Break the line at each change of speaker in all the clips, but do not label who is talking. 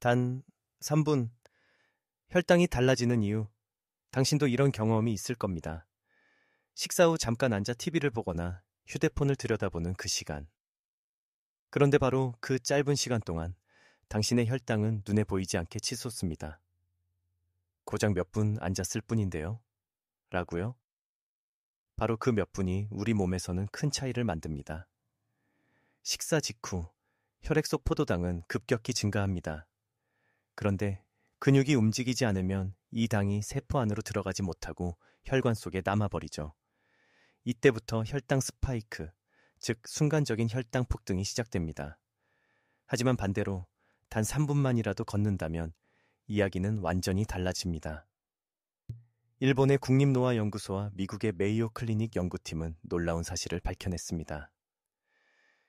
단 3분, 혈당이 달라지는 이유, 당신도 이런 경험이 있을 겁니다. 식사 후 잠깐 앉아 TV를 보거나 휴대폰을 들여다보는 그 시간. 그런데 바로 그 짧은 시간 동안 당신의 혈당은 눈에 보이지 않게 치솟습니다. 고작 몇 분 앉았을 뿐인데요. 라고요? 바로 그 몇 분이 우리 몸에서는 큰 차이를 만듭니다. 식사 직후 혈액 속 포도당은 급격히 증가합니다. 그런데 근육이 움직이지 않으면 이 당이 세포 안으로 들어가지 못하고 혈관 속에 남아버리죠. 이때부터 혈당 스파이크, 즉 순간적인 혈당 폭등이 시작됩니다. 하지만 반대로 단 3분만이라도 걷는다면 이야기는 완전히 달라집니다. 일본의 국립노화연구소와 미국의 메이오 클리닉 연구팀은 놀라운 사실을 밝혀냈습니다.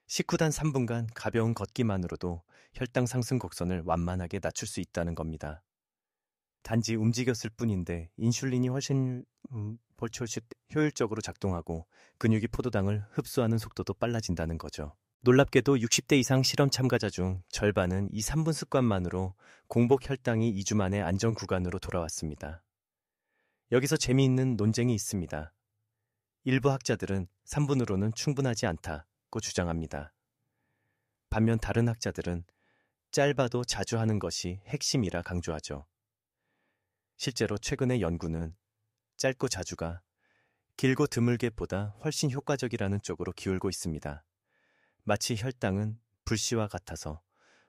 식후 단 3분간 가벼운 걷기만으로도 혈당 상승 곡선을 완만하게 낮출 수 있다는 겁니다. 단지 움직였을 뿐인데 인슐린이 훨씬 효율적으로 작동하고 근육이 포도당을 흡수하는 속도도 빨라진다는 거죠. 놀랍게도 60대 이상 실험 참가자 중 절반은 이 3분 습관만으로 공복 혈당이 2주 만에 안전 구간으로 돌아왔습니다. 여기서 재미있는 논쟁이 있습니다. 일부 학자들은 3분으로는 충분하지 않다고 주장합니다. 반면 다른 학자들은 짧아도 자주 하는 것이 핵심이라 강조하죠. 실제로 최근의 연구는 짧고 자주가 길고 드물게보다 훨씬 효과적이라는 쪽으로 기울고 있습니다. 마치 혈당은 불씨와 같아서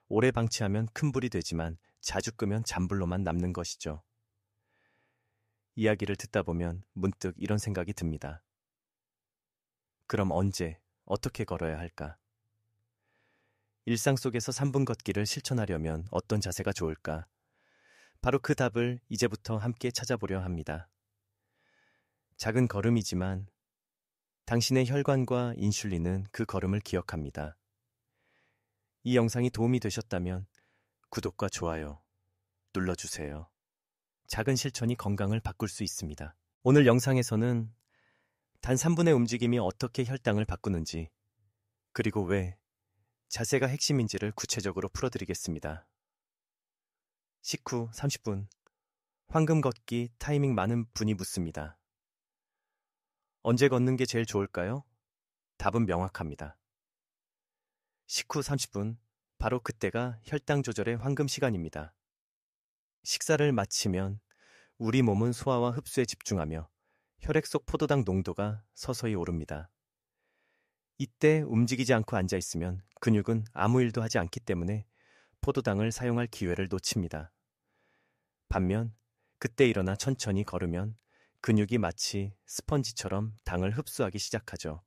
오래 방치하면 큰 불이 되지만 자주 끄면 잔불로만 남는 것이죠. 이야기를 듣다 보면 문득 이런 생각이 듭니다. 그럼 언제, 어떻게 걸어야 할까? 일상 속에서 3분 걷기를 실천하려면 어떤 자세가 좋을까? 바로 그 답을 이제부터 함께 찾아보려 합니다. 작은 걸음이지만 당신의 혈관과 인슐린은 그 걸음을 기억합니다. 이 영상이 도움이 되셨다면 구독과 좋아요 눌러주세요. 작은 실천이 건강을 바꿀 수 있습니다. 오늘 영상에서는 단 3분의 움직임이 어떻게 혈당을 바꾸는지, 그리고 왜 자세가 핵심인지를 구체적으로 풀어드리겠습니다. 식후 30분, 황금 걷기 타이밍 많은 분이 묻습니다. 언제 걷는 게 제일 좋을까요? 답은 명확합니다. 식후 30분, 바로 그때가 혈당 조절의 황금 시간입니다. 식사를 마치면 우리 몸은 소화와 흡수에 집중하며 혈액 속 포도당 농도가 서서히 오릅니다. 이때 움직이지 않고 앉아있으면 근육은 아무 일도 하지 않기 때문에 포도당을 사용할 기회를 놓칩니다. 반면 그때 일어나 천천히 걸으면 근육이 마치 스펀지처럼 당을 흡수하기 시작하죠.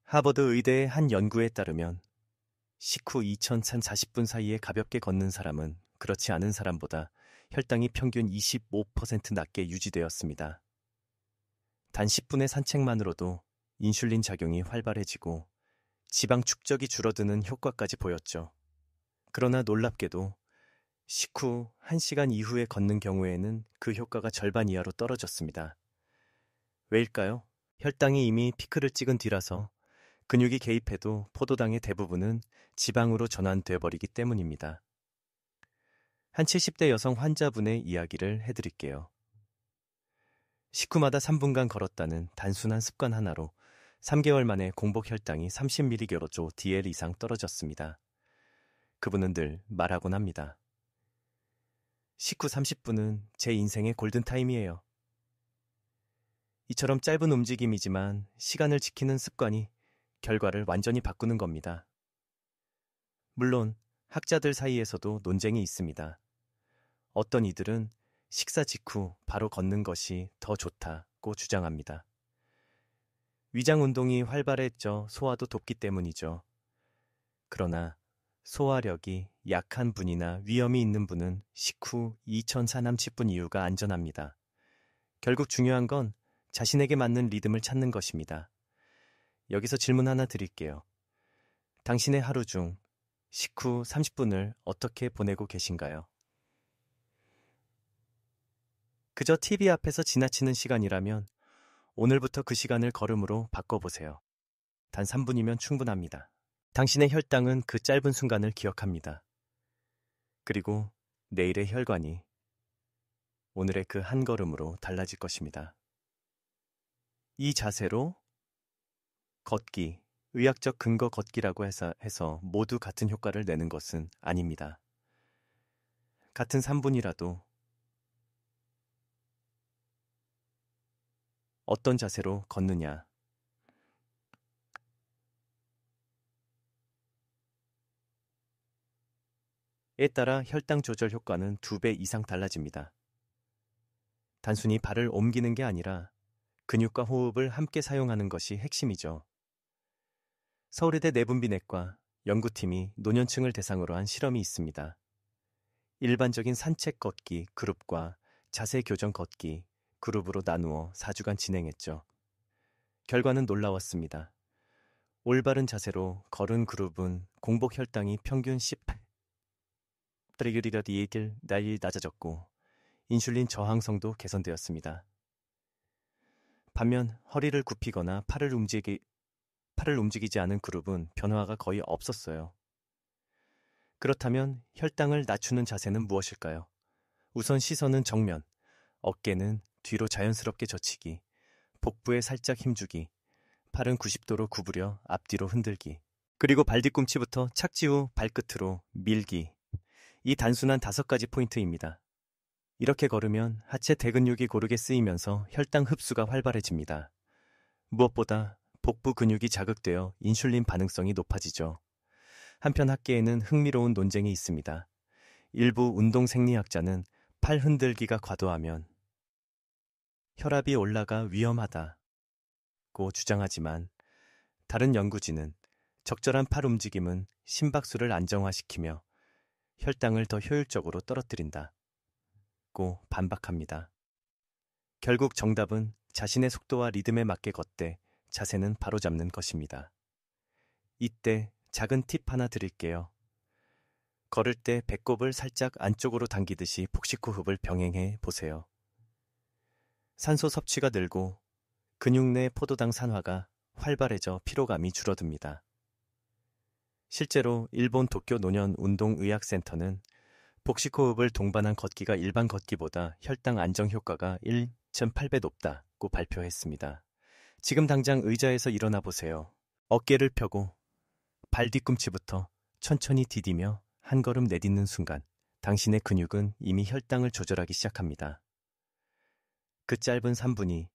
하버드 의대의 한 연구에 따르면 식후 2040분 사이에 가볍게 걷는 사람은 그렇지 않은 사람보다 혈당이 평균 25% 낮게 유지되었습니다. 단 10분의 산책만으로도 인슐린 작용이 활발해지고 지방 축적이 줄어드는 효과까지 보였죠. 그러나 놀랍게도 식후 1시간 이후에 걷는 경우에는 그 효과가 절반 이하로 떨어졌습니다. 왜일까요? 혈당이 이미 피크를 찍은 뒤라서 근육이 개입해도 포도당의 대부분은 지방으로 전환되어 버리기 때문입니다. 한 70대 여성 환자분의 이야기를 해드릴게요. 식후마다 3분간 걸었다는 단순한 습관 하나로 3개월 만에 공복 혈당이 30mg DL 이상 떨어졌습니다. 그분은 늘 말하곤 합니다. 식후 30분은 제 인생의 골든타임이에요. 이처럼 짧은 움직임이지만 시간을 지키는 습관이 결과를 완전히 바꾸는 겁니다. 물론 학자들 사이에서도 논쟁이 있습니다. 어떤 이들은 식사 직후 바로 걷는 것이 더 좋다고 주장합니다. 위장 운동이 활발해져 소화도 돕기 때문이죠. 그러나 소화력이 약한 분이나 위험이 있는 분은 식후 2000사남 10분 이후가 안전합니다. 결국 중요한 건 자신에게 맞는 리듬을 찾는 것입니다. 여기서 질문 하나 드릴게요. 당신의 하루 중 식후 30분을 어떻게 보내고 계신가요? 그저 TV 앞에서 지나치는 시간이라면 오늘부터 그 시간을 걸음으로 바꿔보세요. 단 3분이면 충분합니다. 당신의 혈당은 그 짧은 순간을 기억합니다. 그리고 내일의 혈관이 오늘의 그 한 걸음으로 달라질 것입니다. 이 자세로 걷기, 의학적 근거 걷기라고 해서 모두 같은 효과를 내는 것은 아닙니다. 같은 3분이라도 어떤 자세로 걷느냐, 에 따라 혈당 조절 효과는 2배 이상 달라집니다. 단순히 발을 옮기는 게 아니라 근육과 호흡을 함께 사용하는 것이 핵심이죠. 서울의대 내분비내과 연구팀이 노년층을 대상으로 한 실험이 있습니다. 일반적인 산책 걷기 그룹과 자세 교정 걷기 그룹으로 나누어 4주간 진행했죠. 결과는 놀라웠습니다. 올바른 자세로 걸은 그룹은 공복 혈당이 평균 18%일 날이 낮아졌고 인슐린 저항성도 개선되었습니다. 반면 허리를 굽히거나 팔을 움직이지 않은 그룹은 변화가 거의 없었어요. 그렇다면 혈당을 낮추는 자세는 무엇일까요? 우선 시선은 정면, 어깨는 뒤로 자연스럽게 젖히기, 복부에 살짝 힘주기, 팔은 90도로 구부려 앞뒤로 흔들기, 그리고 발뒤꿈치부터 착지 후 발끝으로 밀기. 이 단순한 5가지 포인트입니다. 이렇게 걸으면 하체 대근육이 고르게 쓰이면서 혈당 흡수가 활발해집니다. 무엇보다 복부 근육이 자극되어 인슐린 반응성이 높아지죠. 한편 학계에는 흥미로운 논쟁이 있습니다. 일부 운동 생리학자는 팔 흔들기가 과도하면 혈압이 올라가 위험하다고 주장하지만 다른 연구진은 적절한 팔 움직임은 심박수를 안정화시키며 혈당을 더 효율적으로 떨어뜨린다고 반박합니다. 결국 정답은 자신의 속도와 리듬에 맞게 걷되 자세는 바로잡는 것입니다. 이때 작은 팁 하나 드릴게요. 걸을 때 배꼽을 살짝 안쪽으로 당기듯이 복식 호흡을 병행해 보세요. 산소 섭취가 늘고 근육 내 포도당 산화가 활발해져 피로감이 줄어듭니다. 실제로 일본 도쿄 노년 운동의학센터는 복식 호흡을 동반한 걷기가 일반 걷기보다 혈당 안정 효과가 1.8배 높다고 발표했습니다. 지금 당장 의자에서 일어나 보세요. 어깨를 펴고 발 뒤꿈치부터 천천히 디디며 한 걸음 내딛는 순간 당신의 근육은 이미 혈당을 조절하기 시작합니다. 그 짧은 3분이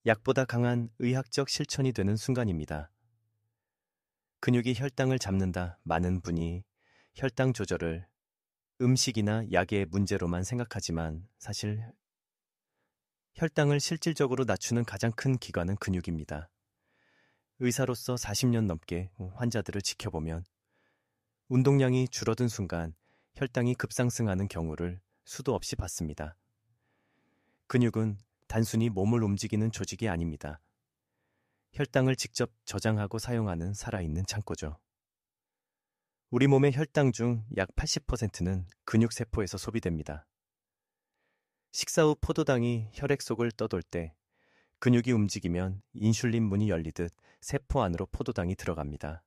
약보다 강한 의학적 실천이 되는 순간입니다. 근육이 혈당을 잡는다 많은 분이 혈당 조절을 음식이나 약의 문제로만 생각하지만 사실 혈당을 실질적으로 낮추는 가장 큰 기관은 근육입니다. 의사로서 40년 넘게 환자들을 지켜보면 운동량이 줄어든 순간 혈당이 급상승하는 경우를 수도 없이 봤습니다. 근육은 단순히 몸을 움직이는 조직이 아닙니다. 혈당을 직접 저장하고 사용하는 살아있는 창고죠. 우리 몸의 혈당 중 약 80%는 근육세포에서 소비됩니다. 식사 후 포도당이 혈액 속을 떠돌 때 근육이 움직이면 인슐린 문이 열리듯 세포 안으로 포도당이 들어갑니다.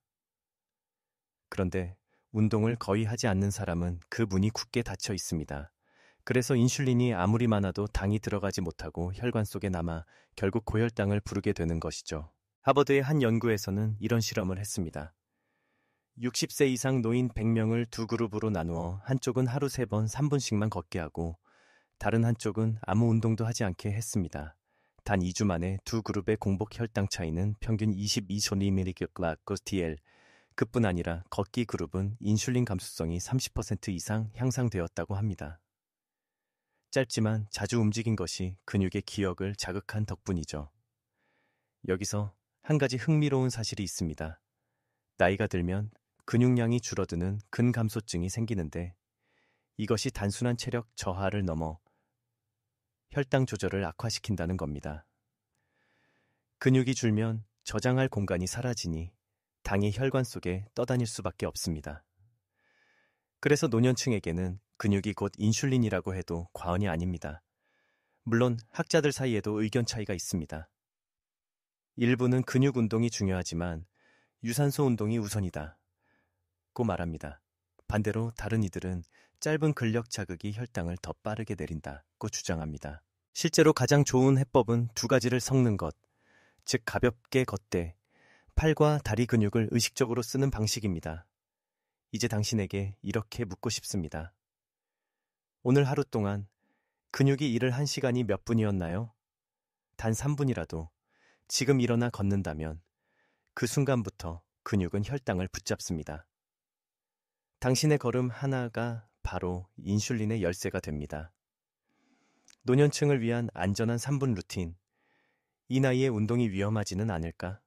그런데 운동을 거의 하지 않는 사람은 그 문이 굳게 닫혀 있습니다. 그래서 인슐린이 아무리 많아도 당이 들어가지 못하고 혈관 속에 남아 결국 고혈당을 부르게 되는 것이죠. 하버드의 한 연구에서는 이런 실험을 했습니다. 60세 이상 노인 100명을 두 그룹으로 나누어 한쪽은 하루 3번 3분씩만 걷게 하고 다른 한쪽은 아무 운동도 하지 않게 했습니다. 단 2주 만에 두 그룹의 공복 혈당 차이는 평균 22mg/dl, 그뿐 아니라 걷기 그룹은 인슐린 감수성이 30% 이상 향상되었다고 합니다. 짧지만 자주 움직인 것이 근육의 기억을 자극한 덕분이죠. 여기서 한 가지 흥미로운 사실이 있습니다. 나이가 들면 근육량이 줄어드는 근감소증이 생기는데 이것이 단순한 체력 저하를 넘어 혈당 조절을 악화시킨다는 겁니다. 근육이 줄면 저장할 공간이 사라지니 당이 혈관 속에 떠다닐 수밖에 없습니다. 그래서 노년층에게는 근육이 곧 인슐린이라고 해도 과언이 아닙니다. 물론 학자들 사이에도 의견 차이가 있습니다. 일부는 근육 운동이 중요하지만 유산소 운동이 우선이다 고 말합니다. 반대로 다른 이들은 짧은 근력 자극이 혈당을 더 빠르게 내린다고 주장합니다. 실제로 가장 좋은 해법은 두 가지를 섞는 것, 즉 가볍게 걷되 팔과 다리 근육을 의식적으로 쓰는 방식입니다. 이제 당신에게 이렇게 묻고 싶습니다. 오늘 하루 동안 근육이 일을 한 시간이 몇 분이었나요? 단 3분이라도 지금 일어나 걷는다면 그 순간부터 근육은 혈당을 붙잡습니다. 당신의 걸음 하나가 바로 인슐린의 열쇠가 됩니다. 노년층을 위한 안전한 3분 루틴, 이 나이에 운동이 위험하지는 않을까?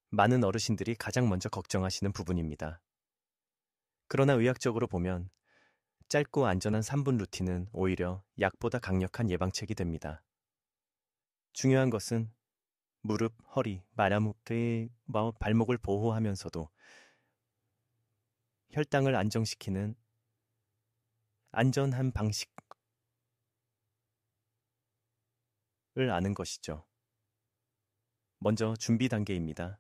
많은 어르신들이 가장 먼저 걱정하시는 부분입니다. 그러나 의학적으로 보면 짧고 안전한 3분 루틴은 오히려 약보다 강력한 예방책이 됩니다. 중요한 것은 무릎, 허리, 말아먹기의 발목을 보호하면서도 혈당을 안정시키는 안전한 방식을 아는 것이죠. 먼저 준비 단계입니다.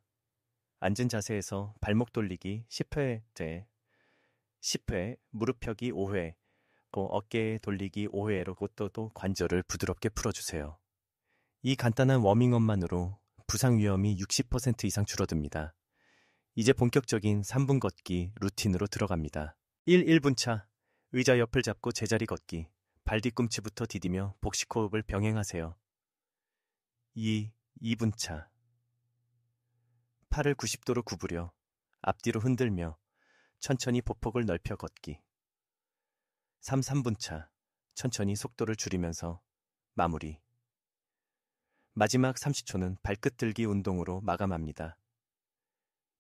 앉은 자세에서 발목 돌리기 10회 때 10회, 무릎 펴기 5회, 어깨 돌리기 5회로 그것도 관절을 부드럽게 풀어주세요. 이 간단한 워밍업만으로 부상 위험이 60% 이상 줄어듭니다. 이제 본격적인 3분 걷기 루틴으로 들어갑니다. 1분 차, 의자 옆을 잡고 제자리 걷기, 발 뒤꿈치부터 디디며 복식 호흡을 병행하세요. 2분 차, 팔을 90도로 구부려 앞뒤로 흔들며 천천히 보폭을 넓혀 걷기. 3분 차, 천천히 속도를 줄이면서 마무리. 마지막 30초는 발끝 들기 운동으로 마감합니다.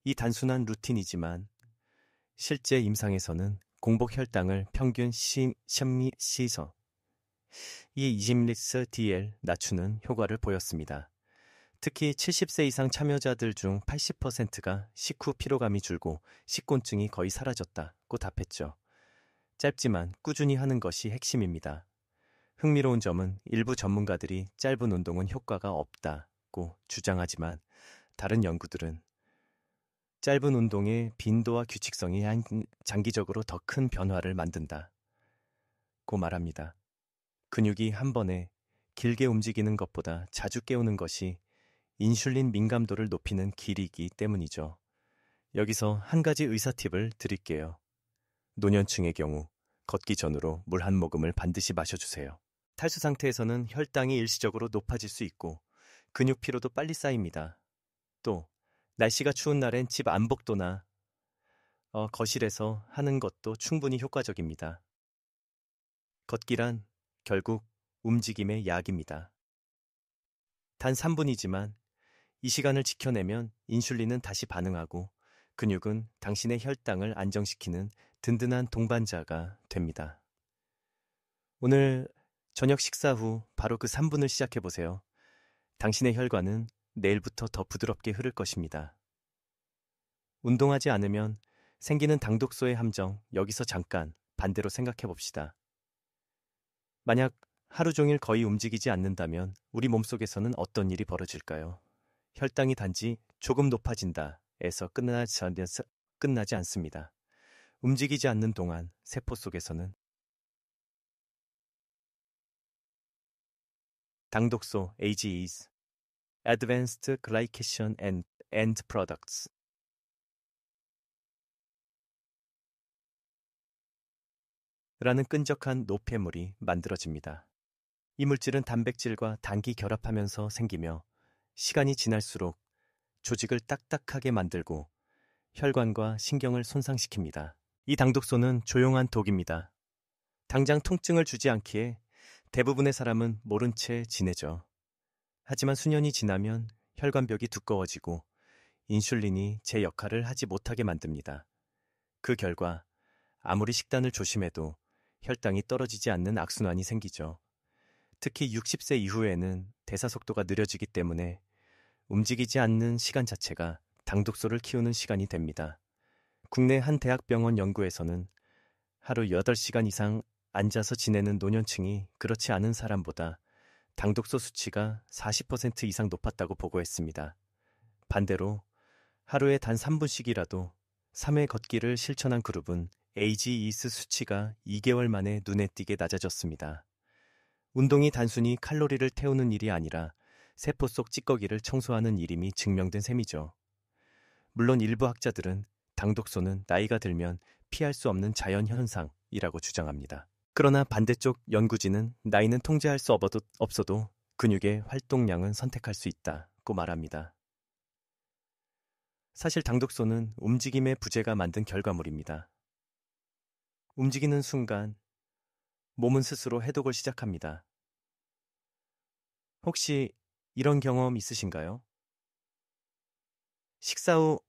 이 단순한 루틴이지만 실제 임상에서는 공복 혈당을 평균 10ml 이 20ml DL 낮추는 효과를 보였습니다. 특히 70세 이상 참여자들 중 80%가 식후 피로감이 줄고 식곤증이 거의 사라졌다고 답했죠. 짧지만 꾸준히 하는 것이 핵심입니다. 흥미로운 점은 일부 전문가들이 짧은 운동은 효과가 없다고 주장하지만 다른 연구들은 짧은 운동의 빈도와 규칙성이 장기적으로 더 큰 변화를 만든다고 말합니다. 근육이 한 번에 길게 움직이는 것보다 자주 깨우는 것이 인슐린 민감도를 높이는 길이기 때문이죠. 여기서 한 가지 의사 팁을 드릴게요. 노년층의 경우 걷기 전으로 물 한 모금을 반드시 마셔주세요. 탈수 상태에서는 혈당이 일시적으로 높아질 수 있고 근육 피로도 빨리 쌓입니다. 또 날씨가 추운 날엔 집 안복도나 거실에서 하는 것도 충분히 효과적입니다. 걷기란 결국 움직임의 약입니다. 단 3분이지만 이 시간을 지켜내면 인슐린은 다시 반응하고 근육은 당신의 혈당을 안정시키는 든든한 동반자가 됩니다. 오늘 저녁 식사 후 바로 그 3분을 시작해보세요. 당신의 혈관은 내일부터 더 부드럽게 흐를 것입니다. 운동하지 않으면 생기는 당독소의 함정, 여기서 잠깐 반대로 생각해봅시다. 만약 하루 종일 거의 움직이지 않는다면 우리 몸속에서는 어떤 일이 벌어질까요? 혈당이 단지 조금 높아진다에서 끝나지 않습니다. 움직이지 않는 동안 세포 속에서는 당독소 AGEs, Advanced Glycation End Products 라는 끈적한 노폐물이 만들어집니다. 이 물질은 단백질과 당이 결합하면서 생기며 시간이 지날수록 조직을 딱딱하게 만들고 혈관과 신경을 손상시킵니다. 이 당독소는 조용한 독입니다. 당장 통증을 주지 않기에 대부분의 사람은 모른 채 지내죠. 하지만 수년이 지나면 혈관벽이 두꺼워지고 인슐린이 제 역할을 하지 못하게 만듭니다. 그 결과 아무리 식단을 조심해도 혈당이 떨어지지 않는 악순환이 생기죠. 특히 60세 이후에는 대사 속도가 느려지기 때문에 움직이지 않는 시간 자체가 당독소를 키우는 시간이 됩니다. 국내 한 대학병원 연구에서는 하루 8시간 이상 앉아서 지내는 노년층이 그렇지 않은 사람보다 당독소 수치가 40% 이상 높았다고 보고했습니다. 반대로 하루에 단 3분씩이라도 3회 걷기를 실천한 그룹은 AGE 수치가 2개월 만에 눈에 띄게 낮아졌습니다. 운동이 단순히 칼로리를 태우는 일이 아니라 세포 속 찌꺼기를 청소하는 일임이 증명된 셈이죠. 물론 일부 학자들은 당독소는 나이가 들면 피할 수 없는 자연현상이라고 주장합니다. 그러나 반대쪽 연구진은 나이는 통제할 수 없어도 근육의 활동량은 선택할 수 있다고 말합니다. 사실 당독소는 움직임의 부재가 만든 결과물입니다. 움직이는 순간 몸은 스스로 해독을 시작합니다. 혹시 이런 경험 있으신가요? 식사 후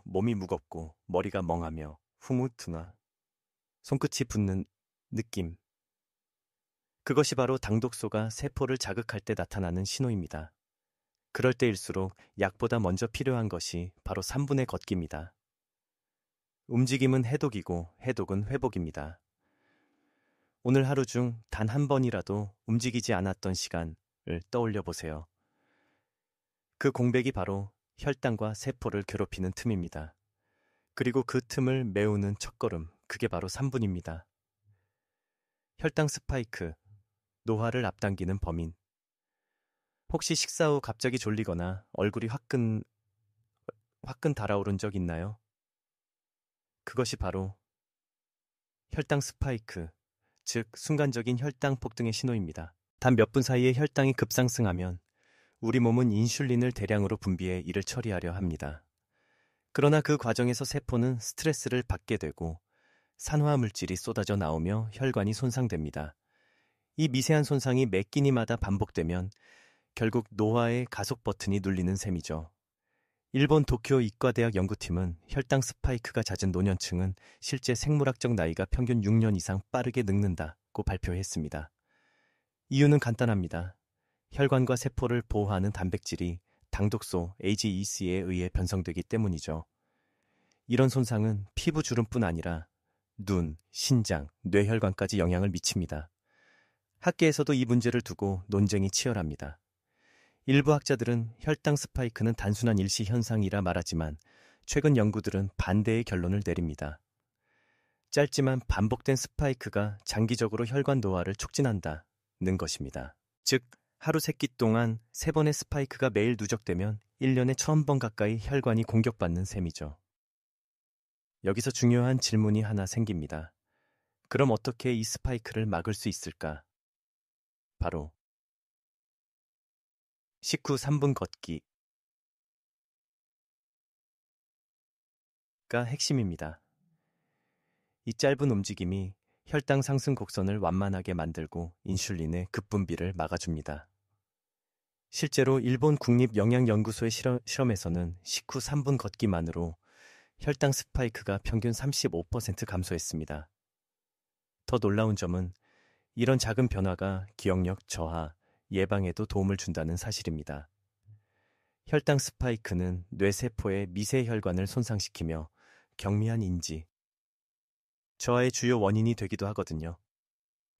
몸이 무겁고 머리가 멍하며 후무트나 손끝이 붓는 느낌. 그것이 바로 당독소가 세포를 자극할 때 나타나는 신호입니다. 그럴 때일수록 약보다 먼저 필요한 것이 바로 3분의 걷기입니다. 움직임은 해독이고 해독은 회복입니다. 오늘 하루 중 단 한 번이라도 움직이지 않았던 시간을 떠올려 보세요. 그 공백이 바로 혈당과 세포를 괴롭히는 틈입니다. 그리고 그 틈을 메우는 첫걸음, 그게 바로 3분입니다. 혈당 스파이크, 노화를 앞당기는 범인. 혹시 식사 후 갑자기 졸리거나 얼굴이 화끈 달아오른 적 있나요? 그것이 바로 혈당 스파이크, 즉 순간적인 혈당 폭등의 신호입니다. 단 몇 분 사이에 혈당이 급상승하면 우리 몸은 인슐린을 대량으로 분비해 이를 처리하려 합니다. 그러나 그 과정에서 세포는 스트레스를 받게 되고 산화 물질이 쏟아져 나오며 혈관이 손상됩니다. 이 미세한 손상이 매 끼니마다 반복되면 결국 노화의 가속 버튼이 눌리는 셈이죠. 일본 도쿄 이과대학 연구팀은 혈당 스파이크가 잦은 노년층은 실제 생물학적 나이가 평균 6년 이상 빠르게 늙는다고 발표했습니다. 이유는 간단합니다. 혈관과 세포를 보호하는 단백질이 당독소 AGEC에 의해 변성되기 때문이죠. 이런 손상은 피부 주름뿐 아니라 눈, 신장, 뇌혈관까지 영향을 미칩니다. 학계에서도 이 문제를 두고 논쟁이 치열합니다. 일부 학자들은 혈당 스파이크는 단순한 일시 현상이라 말하지만 최근 연구들은 반대의 결론을 내립니다. 짧지만 반복된 스파이크가 장기적으로 혈관 노화를 촉진한다는 것입니다. 즉, 하루 3끼 동안 3번의 스파이크가 매일 누적되면 1년에 1000번 가까이 혈관이 공격받는 셈이죠. 여기서 중요한 질문이 하나 생깁니다. 그럼 어떻게 이 스파이크를 막을 수 있을까? 바로 식후 3분 걷기가 핵심입니다. 이 짧은 움직임이 혈당 상승 곡선을 완만하게 만들고 인슐린의 급분비를 막아줍니다. 실제로 일본 국립영양연구소의 실험에서는 식후 3분 걷기만으로 혈당 스파이크가 평균 35% 감소했습니다. 더 놀라운 점은 이런 작은 변화가 기억력 저하, 예방에도 도움을 준다는 사실입니다. 혈당 스파이크는 뇌세포의 미세혈관을 손상시키며 경미한 인지, 저하의 주요 원인이 되기도 하거든요.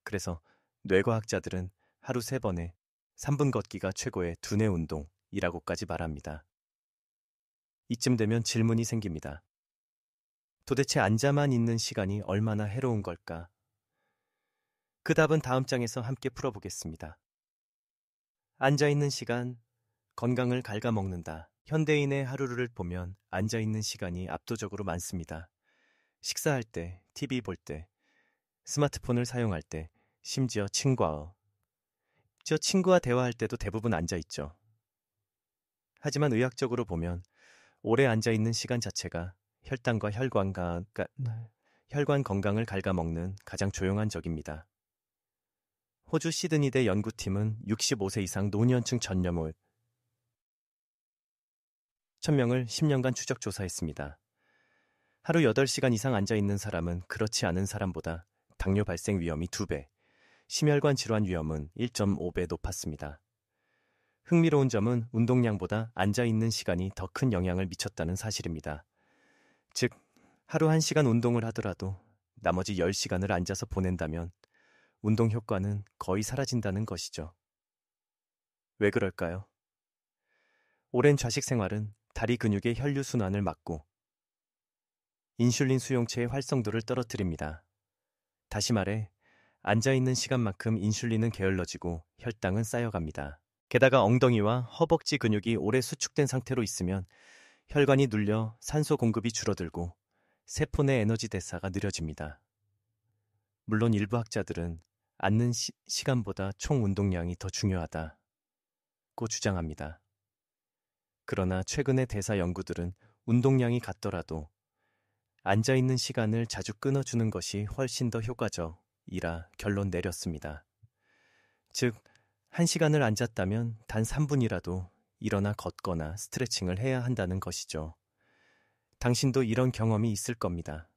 그래서 뇌과학자들은 하루 3번에 3분 걷기가 최고의 두뇌 운동이라고까지 말합니다. 이쯤 되면 질문이 생깁니다. 도대체 앉아만 있는 시간이 얼마나 해로운 걸까? 그 답은 다음 장에서 함께 풀어보겠습니다. 앉아있는 시간, 건강을 갉아먹는다. 현대인의 하루를 보면 앉아있는 시간이 압도적으로 많습니다. 식사할 때, TV 볼 때, 스마트폰을 사용할 때, 심지어 친구와 대화할 때도 대부분 앉아있죠. 하지만 의학적으로 보면 오래 앉아있는 시간 자체가 혈당과 혈관 건강을 갉아먹는 가장 조용한 적입니다. 호주 시드니대 연구팀은 65세 이상 노년층 전념을 1000명을 10년간 추적 조사했습니다. 하루 8시간 이상 앉아있는 사람은 그렇지 않은 사람보다 당뇨 발생 위험이 2배, 심혈관 질환 위험은 1.5배 높았습니다. 흥미로운 점은 운동량보다 앉아있는 시간이 더 큰 영향을 미쳤다는 사실입니다. 즉, 하루 1시간 운동을 하더라도 나머지 10시간을 앉아서 보낸다면 운동 효과는 거의 사라진다는 것이죠. 왜 그럴까요? 오랜 좌식 생활은 다리 근육의 혈류순환을 막고 인슐린 수용체의 활성도를 떨어뜨립니다. 다시 말해 앉아있는 시간만큼 인슐린은 게을러지고 혈당은 쌓여갑니다. 게다가 엉덩이와 허벅지 근육이 오래 수축된 상태로 있으면 혈관이 눌려 산소 공급이 줄어들고 세포 내 에너지 대사가 느려집니다. 물론 일부 학자들은 앉는 시간보다 총 운동량이 더 중요하다고 주장합니다. 그러나 최근의 대사 연구들은 운동량이 같더라도 앉아있는 시간을 자주 끊어주는 것이 훨씬 더 효과적이라 결론 내렸습니다. 즉, 1시간을 앉았다면 단 3분이라도 일어나 걷거나 스트레칭을 해야 한다는 것이죠. 당신도 이런 경험이 있을 겁니다.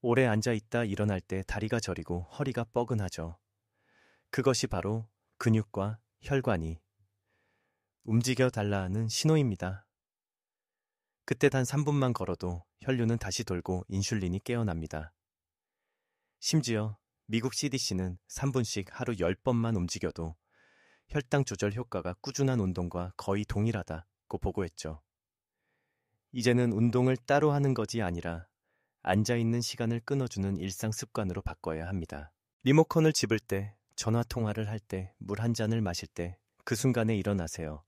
오래 앉아있다 일어날 때 다리가 저리고 허리가 뻐근하죠. 그것이 바로 근육과 혈관이 움직여 달라 하는 신호입니다. 그때 단 3분만 걸어도 혈류는 다시 돌고 인슐린이 깨어납니다. 심지어 미국 CDC는 3분씩 하루 10번만 움직여도 혈당 조절 효과가 꾸준한 운동과 거의 동일하다고 보고했죠. 이제는 운동을 따로 하는 것이 아니라 앉아있는 시간을 끊어주는 일상 습관으로 바꿔야 합니다. 리모컨을 집을 때, 전화 통화를 할 때, 물 한 잔을 마실 때 그 순간에 일어나세요.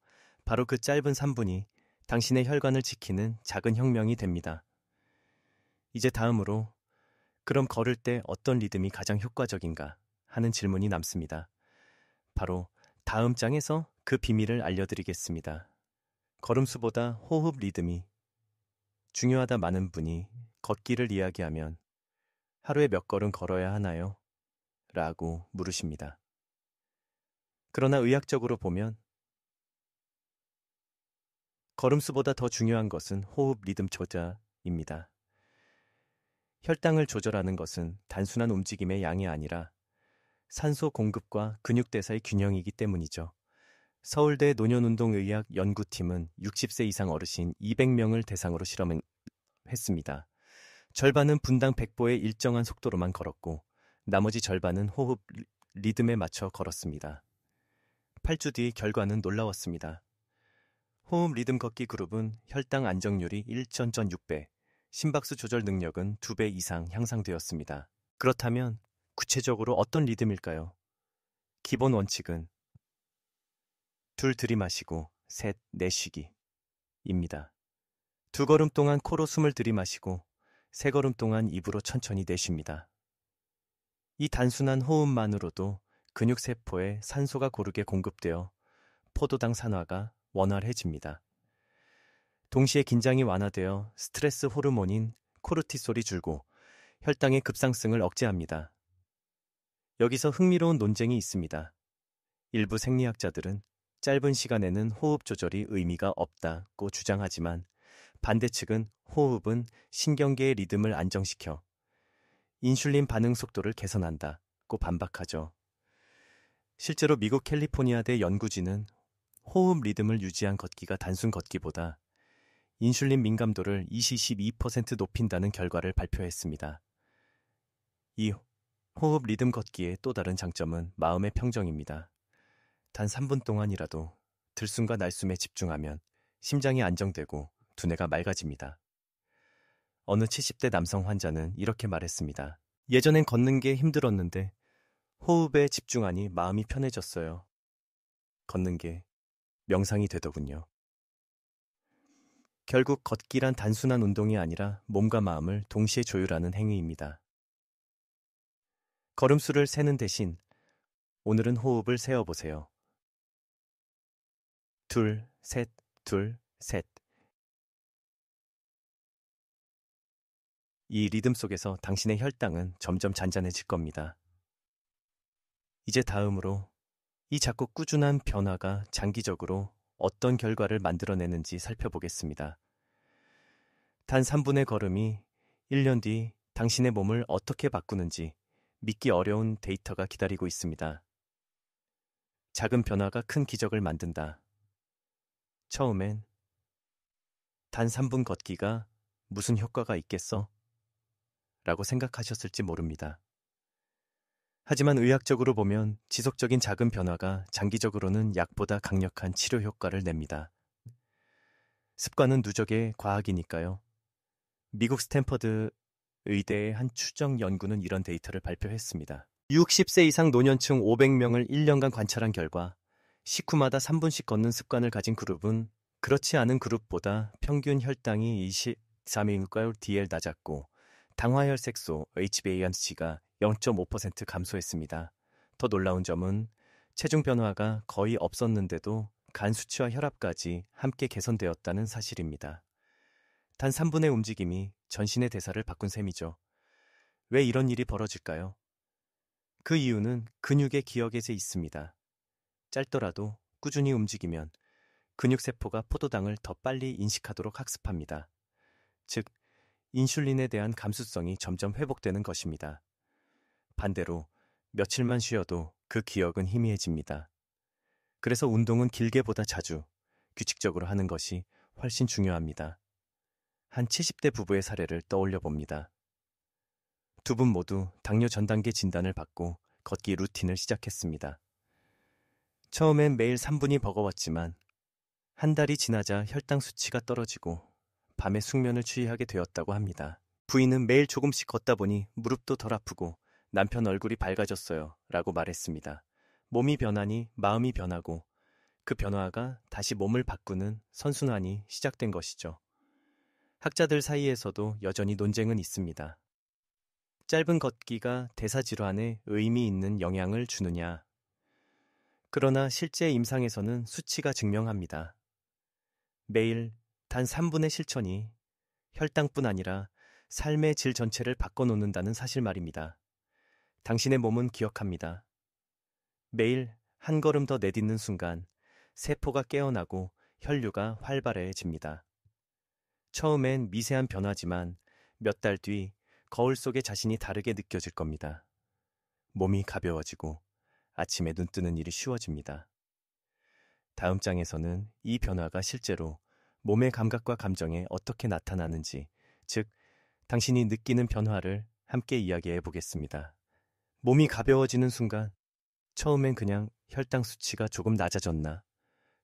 바로 그 짧은 3분이 당신의 혈관을 지키는 작은 혁명이 됩니다. 이제 다음으로 그럼 걸을 때 어떤 리듬이 가장 효과적인가 하는 질문이 남습니다. 바로 다음 장에서 그 비밀을 알려드리겠습니다. 걸음수보다 호흡 리듬이 중요하다 많은 분이 걷기를 이야기하면 하루에 몇 걸음 걸어야 하나요? 라고 물으십니다. 그러나 의학적으로 보면 걸음수보다 더 중요한 것은 호흡 리듬 조절입니다. 혈당을 조절하는 것은 단순한 움직임의 양이 아니라 산소 공급과 근육대사의 균형이기 때문이죠. 서울대 노년운동의학 연구팀은 60세 이상 어르신 200명을 대상으로 실험을 했습니다. 절반은 분당 100보의 일정한 속도로만 걸었고 나머지 절반은 호흡 리듬에 맞춰 걸었습니다. 8주 뒤 결과는 놀라웠습니다. 호흡 리듬 걷기 그룹은 혈당 안정률이 1.6배, 심박수 조절 능력은 2배 이상 향상되었습니다. 그렇다면 구체적으로 어떤 리듬일까요? 기본 원칙은 둘 들이마시고 셋 내쉬기입니다. 2걸음 동안 코로 숨을 들이마시고 3걸음 동안 입으로 천천히 내쉽니다. 이 단순한 호흡만으로도 근육세포에 산소가 고르게 공급되어 포도당 산화가 원활해집니다. 동시에 긴장이 완화되어 스트레스 호르몬인 코르티솔이 줄고 혈당의 급상승을 억제합니다. 여기서 흥미로운 논쟁이 있습니다. 일부 생리학자들은 짧은 시간에는 호흡 조절이 의미가 없다고 주장하지만 반대측은 호흡은 신경계의 리듬을 안정시켜 인슐린 반응 속도를 개선한다고 반박하죠. 실제로 미국 캘리포니아대 연구진은 호흡 리듬을 유지한 걷기가 단순 걷기보다 인슐린 민감도를 22% 높인다는 결과를 발표했습니다. 이 호흡 리듬 걷기의 또 다른 장점은 마음의 평정입니다. 단 3분 동안이라도 들숨과 날숨에 집중하면 심장이 안정되고 두뇌가 맑아집니다. 어느 70대 남성 환자는 이렇게 말했습니다. 예전엔 걷는 게 힘들었는데 호흡에 집중하니 마음이 편해졌어요. 걷는 게 명상이 되더군요. 결국 걷기란 단순한 운동이 아니라 몸과 마음을 동시에 조율하는 행위입니다. 걸음수를 세는 대신 오늘은 호흡을 세어보세요. 둘, 셋, 둘, 셋. 이 리듬 속에서 당신의 혈당은 점점 잔잔해질 겁니다. 이제 다음으로 이 작고 꾸준한 변화가 장기적으로 어떤 결과를 만들어내는지 살펴보겠습니다. 단 3분의 걸음이 1년 뒤 당신의 몸을 어떻게 바꾸는지 믿기 어려운 데이터가 기다리고 있습니다. 작은 변화가 큰 기적을 만든다. 처음엔 단 3분 걷기가 무슨 효과가 있겠어? 라고 생각하셨을지 모릅니다. 하지만 의학적으로 보면 지속적인 작은 변화가 장기적으로는 약보다 강력한 치료 효과를 냅니다. 습관은 누적의 과학이니까요. 미국 스탠퍼드 의대의 한 추정 연구는 이런 데이터를 발표했습니다. 60세 이상 노년층 500명을 1년간 관찰한 결과 식후마다 3분씩 걷는 습관을 가진 그룹은 그렇지 않은 그룹보다 평균 혈당이 23mg/dl 낮았고 당화혈색소 HbA1c가 0.5% 감소했습니다. 더 놀라운 점은 체중 변화가 거의 없었는데도 간 수치와 혈압까지 함께 개선되었다는 사실입니다. 단 3분의 움직임이 전신의 대사를 바꾼 셈이죠. 왜 이런 일이 벌어질까요? 그 이유는 근육의 기억에서 있습니다. 짧더라도 꾸준히 움직이면 근육세포가 포도당을 더 빨리 인식하도록 학습합니다. 즉, 인슐린에 대한 감수성이 점점 회복되는 것입니다. 반대로 며칠만 쉬어도 그 기억은 희미해집니다. 그래서 운동은 길게보다 자주, 규칙적으로 하는 것이 훨씬 중요합니다. 한 70대 부부의 사례를 떠올려 봅니다. 두 분 모두 당뇨 전 단계 진단을 받고 걷기 루틴을 시작했습니다. 처음엔 매일 3분이 버거웠지만 한 달이 지나자 혈당 수치가 떨어지고 밤에 숙면을 취하게 되었다고 합니다. 부인은 매일 조금씩 걷다 보니 무릎도 덜 아프고 남편 얼굴이 밝아졌어요 라고 말했습니다. 몸이 변하니 마음이 변하고 그 변화가 다시 몸을 바꾸는 선순환이 시작된 것이죠. 학자들 사이에서도 여전히 논쟁은 있습니다. 짧은 걷기가 대사질환에 의미 있는 영향을 주느냐. 그러나 실제 임상에서는 수치가 증명합니다. 매일 단 3분의 실천이 혈당뿐 아니라 삶의 질 전체를 바꿔놓는다는 사실 말입니다. 당신의 몸은 기억합니다. 매일 한 걸음 더 내딛는 순간 세포가 깨어나고 혈류가 활발해집니다. 처음엔 미세한 변화지만 몇 달 뒤 거울 속의 자신이 다르게 느껴질 겁니다. 몸이 가벼워지고 아침에 눈 뜨는 일이 쉬워집니다. 다음 장에서는 이 변화가 실제로 몸의 감각과 감정에 어떻게 나타나는지, 즉 당신이 느끼는 변화를 함께 이야기해 보겠습니다. 몸이 가벼워지는 순간 처음엔 그냥 혈당 수치가 조금 낮아졌나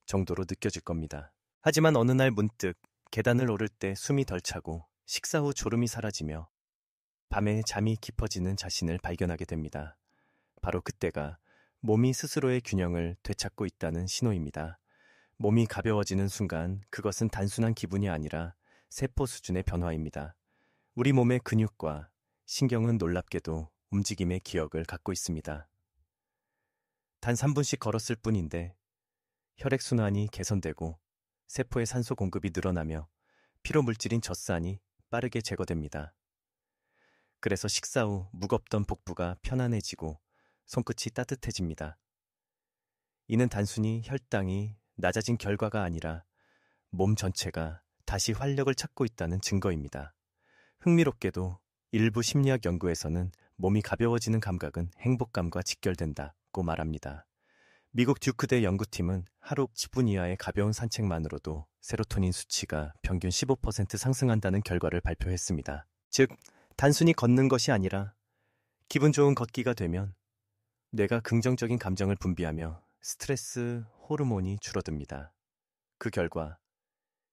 정도로 느껴질 겁니다. 하지만 어느 날 문득 계단을 오를 때 숨이 덜 차고 식사 후 졸음이 사라지며 밤에 잠이 깊어지는 자신을 발견하게 됩니다. 바로 그때가 몸이 스스로의 균형을 되찾고 있다는 신호입니다. 몸이 가벼워지는 순간 그것은 단순한 기분이 아니라 세포 수준의 변화입니다. 우리 몸의 근육과 신경은 놀랍게도 움직임의 기억을 갖고 있습니다. 단 3분씩 걸었을 뿐인데 혈액순환이 개선되고 세포의 산소 공급이 늘어나며 피로 물질인 젖산이 빠르게 제거됩니다. 그래서 식사 후 무겁던 복부가 편안해지고 손끝이 따뜻해집니다. 이는 단순히 혈당이 낮아진 결과가 아니라 몸 전체가 다시 활력을 찾고 있다는 증거입니다. 흥미롭게도 일부 심리학 연구에서는 몸이 가벼워지는 감각은 행복감과 직결된다고 말합니다. 미국 듀크대 연구팀은 하루 10분 이하의 가벼운 산책만으로도 세로토닌 수치가 평균 15% 상승한다는 결과를 발표했습니다. 즉, 단순히 걷는 것이 아니라 기분 좋은 걷기가 되면 뇌가 긍정적인 감정을 분비하며 스트레스 호르몬이 줄어듭니다. 그 결과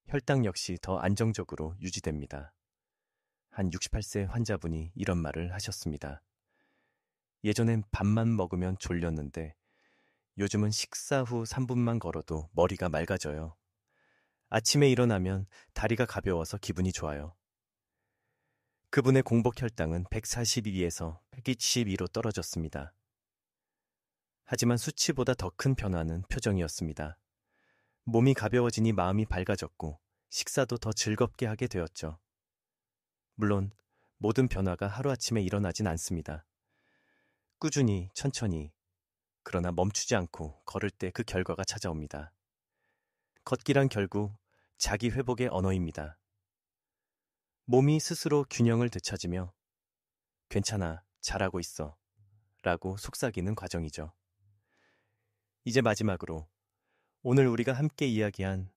혈당 역시 더 안정적으로 유지됩니다. 한 68세 환자분이 이런 말을 하셨습니다. 예전엔 밥만 먹으면 졸렸는데 요즘은 식사 후 3분만 걸어도 머리가 맑아져요. 아침에 일어나면 다리가 가벼워서 기분이 좋아요. 그분의 공복 혈당은 142에서 112로 떨어졌습니다. 하지만 수치보다 더 큰 변화는 표정이었습니다. 몸이 가벼워지니 마음이 밝아졌고 식사도 더 즐겁게 하게 되었죠. 물론 모든 변화가 하루아침에 일어나진 않습니다. 꾸준히, 천천히, 그러나 멈추지 않고 걸을 때 그 결과가 찾아옵니다. 걷기란 결국 자기 회복의 언어입니다. 몸이 스스로 균형을 되찾으며 괜찮아, 잘하고 있어 라고 속삭이는 과정이죠. 이제 마지막으로 오늘 우리가 함께 이야기한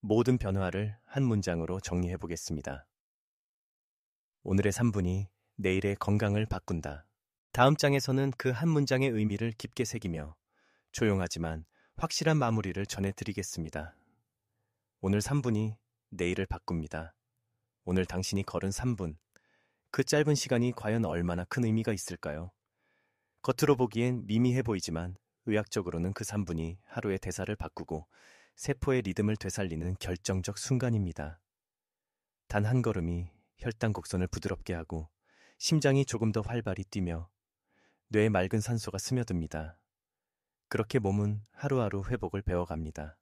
모든 변화를 한 문장으로 정리해 보겠습니다. 오늘의 3분이 내일의 건강을 바꾼다. 다음 장에서는 그 한 문장의 의미를 깊게 새기며 조용하지만 확실한 마무리를 전해드리겠습니다. 오늘 3분이 내일을 바꿉니다. 오늘 당신이 걸은 3분, 그 짧은 시간이 과연 얼마나 큰 의미가 있을까요? 겉으로 보기엔 미미해 보이지만 의학적으로는 그 3분이 하루의 대사를 바꾸고 세포의 리듬을 되살리는 결정적 순간입니다. 단 한 걸음이 혈당 곡선을 부드럽게 하고 심장이 조금 더 활발히 뛰며 뇌에 맑은 산소가 스며듭니다. 그렇게 몸은 하루하루 회복을 배워갑니다.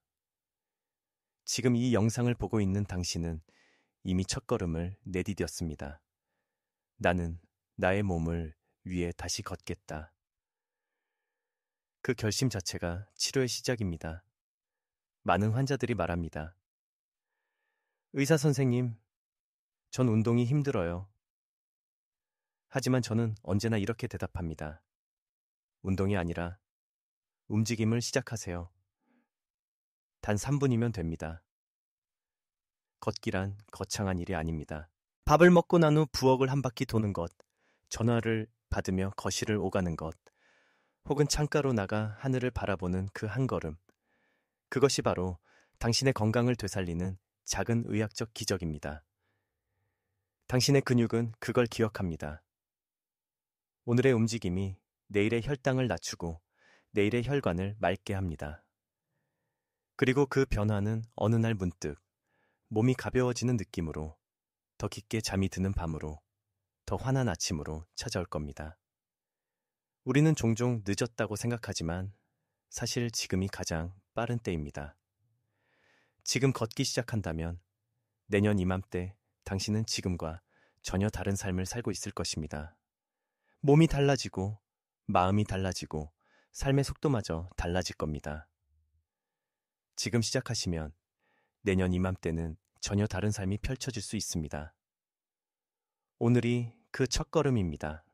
지금 이 영상을 보고 있는 당신은 이미 첫걸음을 내디뎠습니다. 나는 나의 몸을 위해 다시 걷겠다. 그 결심 자체가 치료의 시작입니다. 많은 환자들이 말합니다. 의사 선생님, 전 운동이 힘들어요. 하지만 저는 언제나 이렇게 대답합니다. 운동이 아니라 움직임을 시작하세요. 단 3분이면 됩니다. 걷기란 거창한 일이 아닙니다. 밥을 먹고 난 후 부엌을 한 바퀴 도는 것, 전화를 받으며 거실을 오가는 것, 혹은 창가로 나가 하늘을 바라보는 그 한 걸음. 그것이 바로 당신의 건강을 되살리는 작은 의학적 기적입니다. 당신의 근육은 그걸 기억합니다. 오늘의 움직임이 내일의 혈당을 낮추고 내일의 혈관을 맑게 합니다. 그리고 그 변화는 어느 날 문득 몸이 가벼워지는 느낌으로, 더 깊게 잠이 드는 밤으로, 더 환한 아침으로 찾아올 겁니다. 우리는 종종 늦었다고 생각하지만 사실 지금이 가장 빠른 때입니다. 지금 걷기 시작한다면 내년 이맘때 당신은 지금과 전혀 다른 삶을 살고 있을 것입니다. 몸이 달라지고 마음이 달라지고 삶의 속도마저 달라질 겁니다. 지금 시작하시면 내년 이맘때는 전혀 다른 삶이 펼쳐질 수 있습니다. 오늘이 그 첫걸음입니다.